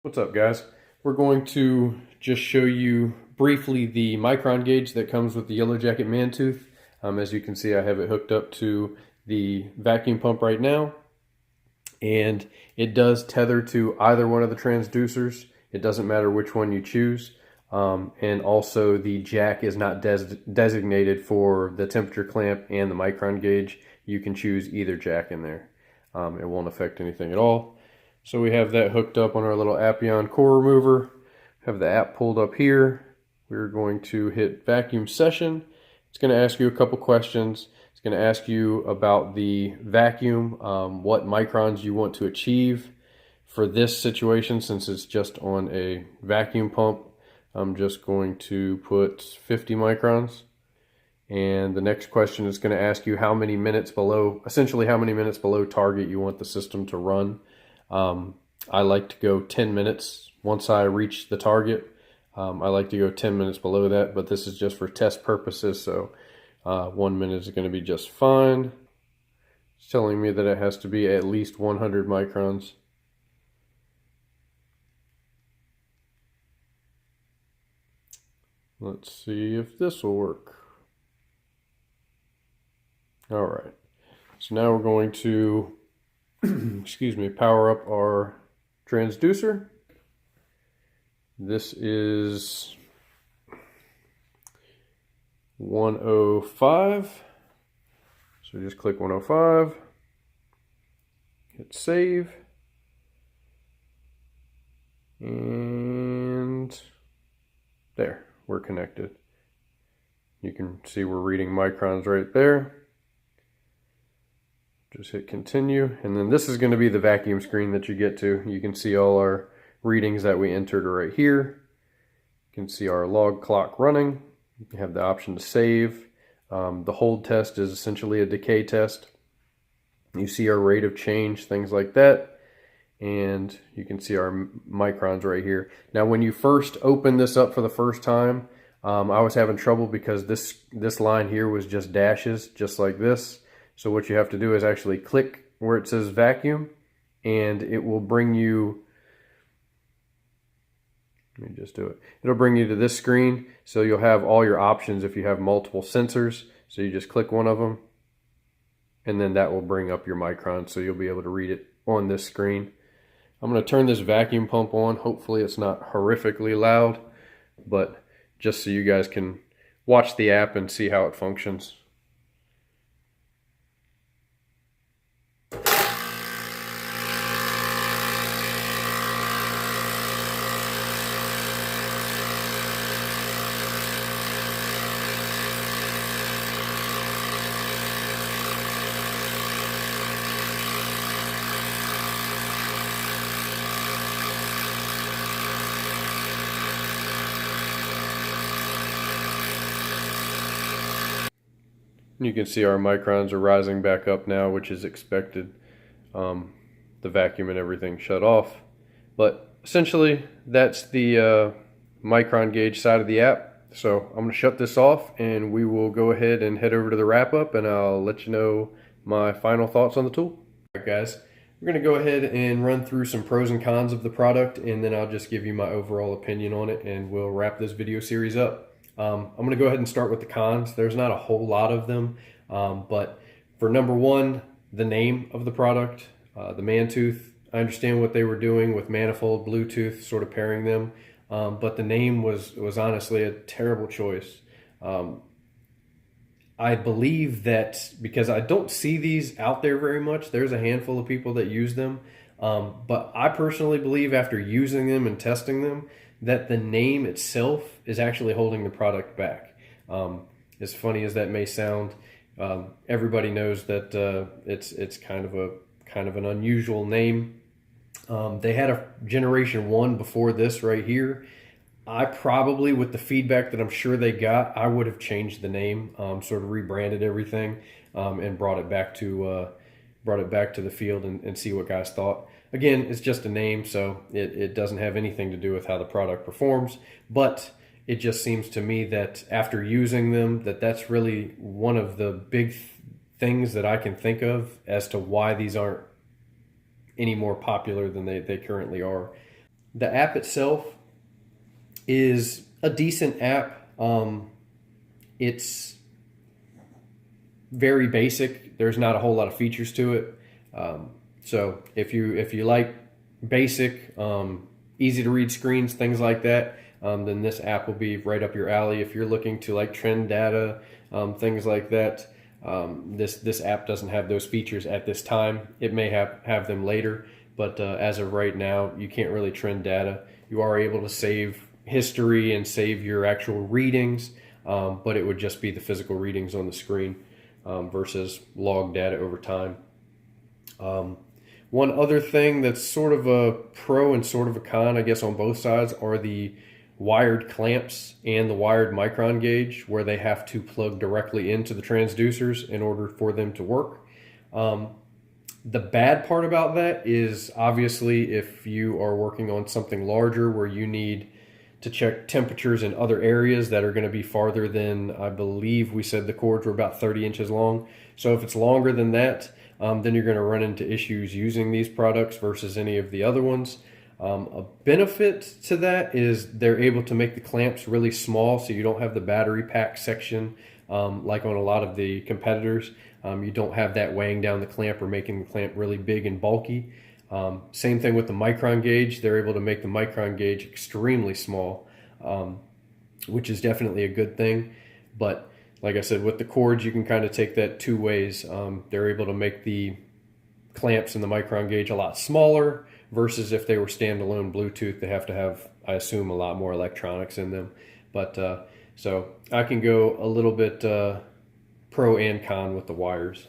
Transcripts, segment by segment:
What's up, guys? We're going to just show you briefly the Micron gauge that comes with the Yellow Jacket ManTooth. As you can see, I have it hooked up to the vacuum pump right now, and it does tether to either one of the transducers. It doesn't matter which one you choose. And also the jack is not designated for the temperature clamp and the Micron gauge. You can choose either jack in there. It won't affect anything at all. So we have that hooked up on our little Appion core remover. Have the app pulled up here. We're going to hit vacuum session. It's going to ask you a couple questions. It's going to ask you about the vacuum, what microns you want to achieve. For this situation, since it's just on a vacuum pump, I'm just going to put 50 microns. And the next question is going to ask you how many minutes below, essentially how many minutes below target you want the system to run. I like to go 10 minutes once I reach the target. I like to go 10 minutes below that, but this is just for test purposes, so 1 minute is going to be just fine. It's telling me that it has to be at least 100 microns. Let's see if this will work. All right, so now we're going to excuse me, power up our transducer. This is 105. So just click 105, hit save, and there, we're connected. You can see we're reading microns right there. Just hit continue, and then this is going to be the vacuum screen that you get to. You can see all our readings that we entered right here. You can see our log clock running. You have the option to save. The hold test is essentially a decay test. You see our rate of change, things like that, and you can see our microns right here. Now, when you first open this up for the first time, I was having trouble because this line here was just dashes, just like this. So what you have to do is actually click where it says vacuum, and it will bring you, let me just do it. It'll bring you to this screen. So you'll have all your options if you have multiple sensors. So you just click one of them, and then that will bring up your microns. So you'll be able to read it on this screen. I'm going to turn this vacuum pump on. Hopefully it's not horrifically loud, but just so you guys can watch the app and see how it functions. You can see our microns are rising back up now, which is expected. The vacuum and everything shut off. But essentially, that's the Micron Gauge side of the app. So I'm going to shut this off, and we will go ahead and head over to the wrap-up, and I'll let you know my final thoughts on the tool. All right, guys, we're going to go ahead and run through some pros and cons of the product, and then I'll just give you my overall opinion on it, and we'll wrap this video series up. I'm going to go ahead and start with the cons. There's not a whole lot of them, but for number one, the name of the product, the ManTooth. I understand what they were doing with manifold, Bluetooth, sort of pairing them, but the name was honestly a terrible choice. I believe that because I don't see these out there very much, there's a handful of people that use them, but I personally believe after using them and testing them, that the name itself is actually holding the product back. As funny as that may sound, everybody knows that it's kind of an unusual name. They had a generation 1 before this right here. I probably, with the feedback that I'm sure they got, I would have changed the name, sort of rebranded everything, and brought it back to the field and see what guys thought. Again, it's just a name, so it doesn't have anything to do with how the product performs, but it just seems to me that after using them, that's really one of the big things that I can think of as to why these aren't any more popular than they currently are. The app itself is a decent app. It's very basic. There's not a whole lot of features to it. So if you like basic, easy to read screens, things like that, then this app will be right up your alley. If you're looking to like trend data, things like that, this app doesn't have those features at this time. It may have them later, but as of right now, you can't really trend data. You are able to save history and save your actual readings, but it would just be the physical readings on the screen versus log data over time. One other thing that's sort of a pro and sort of a con, I guess, on both sides are the wired clamps and the wired Micron gauge, where they have to plug directly into the transducers in order for them to work. The bad part about that is obviously if you are working on something larger where you need to check temperatures in other areas that are going to be farther than, I believe we said the cords were about 30 inches long. So if it's longer than that, then you're going to run into issues using these products versus any of the other ones. A benefit to that is they're able to make the clamps really small, so you don't have the battery pack section like on a lot of the competitors. You don't have that weighing down the clamp or making the clamp really big and bulky. Same thing with the Micron gauge. They're able to make the Micron gauge extremely small, which is definitely a good thing. But like I said, with the cords, you can kind of take that two ways. They're able to make the clamps in the Micron gauge a lot smaller versus if they were standalone Bluetooth, they have to have, I assume, a lot more electronics in them. But so I can go a little bit pro and con with the wires.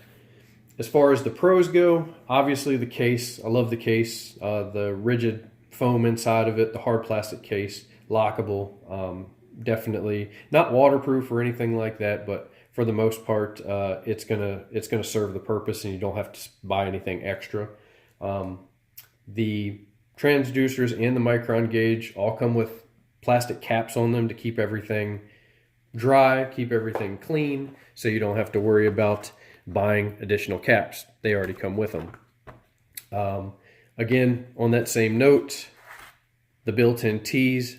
As far as the pros go, obviously the case, I love the case, the rigid foam inside of it, the hard plastic case, lockable, definitely not waterproof or anything like that, but for the most part, it's gonna serve the purpose, and you don't have to buy anything extra. The transducers and the Micron gauge all come with plastic caps on them to keep everything dry, keep everything clean, so you don't have to worry about buying additional caps. They already come with them. Again, on that same note, the built-in T's,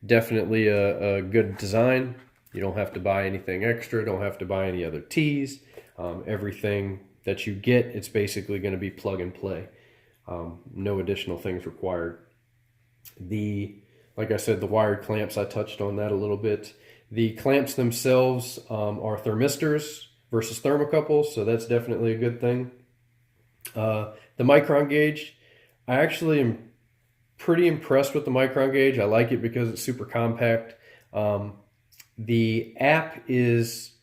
definitely a good design. You don't have to buy anything extra, don't have to buy any other T's. Everything that you get, it's basically going to be plug and play. No additional things required. Like I said, the wired clamps, I touched on that a little bit. The clamps themselves are thermistors versus thermocouples, so that's definitely a good thing. The Micron gauge, I actually am pretty impressed with the Micron gauge. I like it because it's super compact. The app is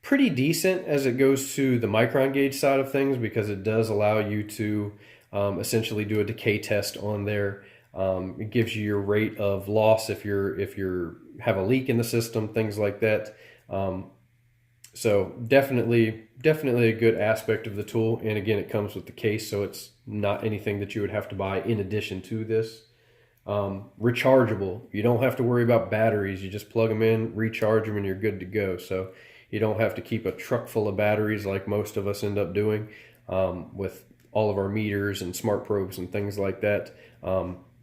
pretty decent as it goes to the Micron gauge side of things, because it does allow you to essentially do a decay test on there. It gives you your rate of loss if you have a leak in the system, things like that. So definitely a good aspect of the tool. And again, it comes with the case, so it's not anything that you would have to buy in addition to this. Rechargeable. You don't have to worry about batteries. You just plug them in, recharge them, and you're good to go. So you don't have to keep a truck full of batteries like most of us end up doing with all of our meters and smart probes and things like that.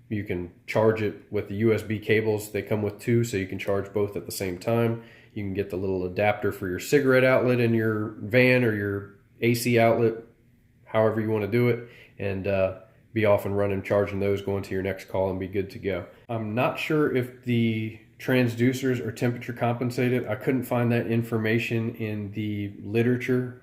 You can charge it with the USB cables. They come with two, so you can charge both at the same time. You can get the little adapter for your cigarette outlet in your van or your AC outlet, however you want to do it, and be off and running, charging those, going to your next call, and be good to go. I'm not sure if the transducers are temperature compensated. I couldn't find that information in the literature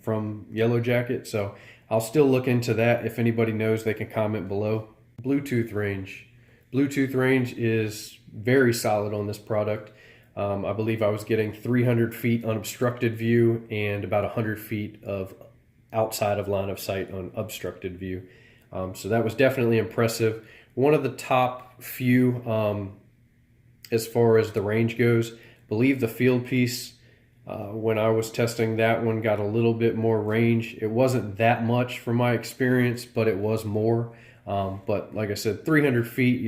from Yellow Jacket, so I'll still look into that. If anybody knows, they can comment below. Bluetooth range. Bluetooth range is very solid on this product. I believe I was getting 300 feet unobstructed view and about 100 feet of outside of line of sight on obstructed view. So that was definitely impressive. One of the top few as far as the range goes. I believe the field piece, when I was testing that one, got a little bit more range. It wasn't that much from my experience, but it was more. But like I said, 300 feet,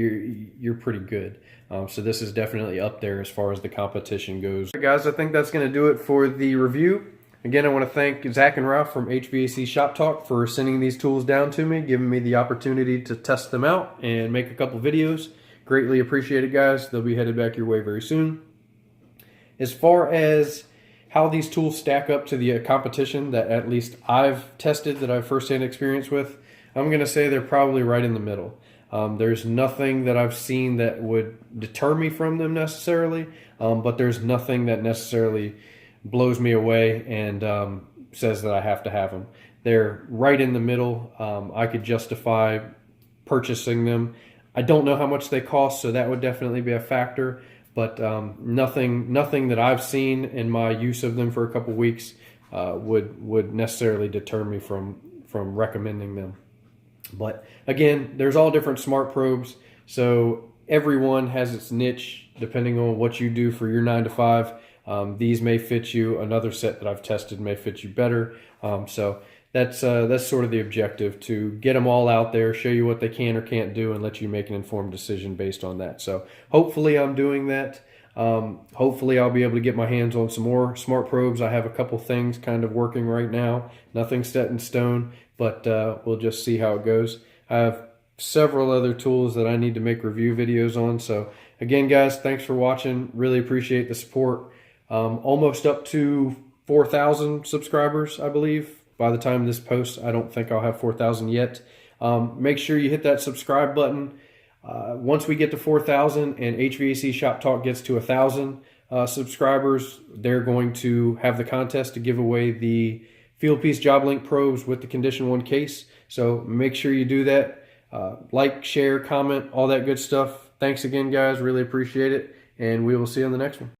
you're pretty good. So this is definitely up there as far as the competition goes. Guys, I think that's going to do it for the review. Again, I want to thank Zach and Ralph from HVAC Shop Talk for sending these tools down to me, giving me the opportunity to test them out and make a couple videos. Greatly appreciate it, guys. They'll be headed back your way very soon. As far as how these tools stack up to the competition that at least I've tested, that I've firsthand experience with, I'm going to say they're probably right in the middle. There's nothing that I've seen that would deter me from them necessarily, but there's nothing that necessarily blows me away and says that I have to have them. They're right in the middle. I could justify purchasing them. I don't know how much they cost, so that would definitely be a factor, but nothing that I've seen in my use of them for a couple weeks would necessarily deter me from recommending them. But again, there's all different smart probes, so everyone has its niche depending on what you do for your 9 to 5. These may fit you. Another set that I've tested may fit you better. So that's sort of the objective, to get them all out there, show you what they can or can't do, and let you make an informed decision based on that. So hopefully I'm doing that. Hopefully I'll be able to get my hands on some more smart probes. I have a couple things kind of working right now. Nothing set in stone, but we'll just see how it goes. I have several other tools that I need to make review videos on. So again, guys, thanks for watching. Really appreciate the support. Almost up to 4,000 subscribers, I believe. By the time this posts, I don't think I'll have 4,000 yet. Make sure you hit that subscribe button. Once we get to 4,000 and HVAC Shop Talk gets to 1,000 subscribers, they're going to have the contest to give away the Fieldpiece Job Link probes with the Condition 1 case. So make sure you do that. Like, share, comment, all that good stuff. Thanks again, guys. Really appreciate it. And we will see you on the next one.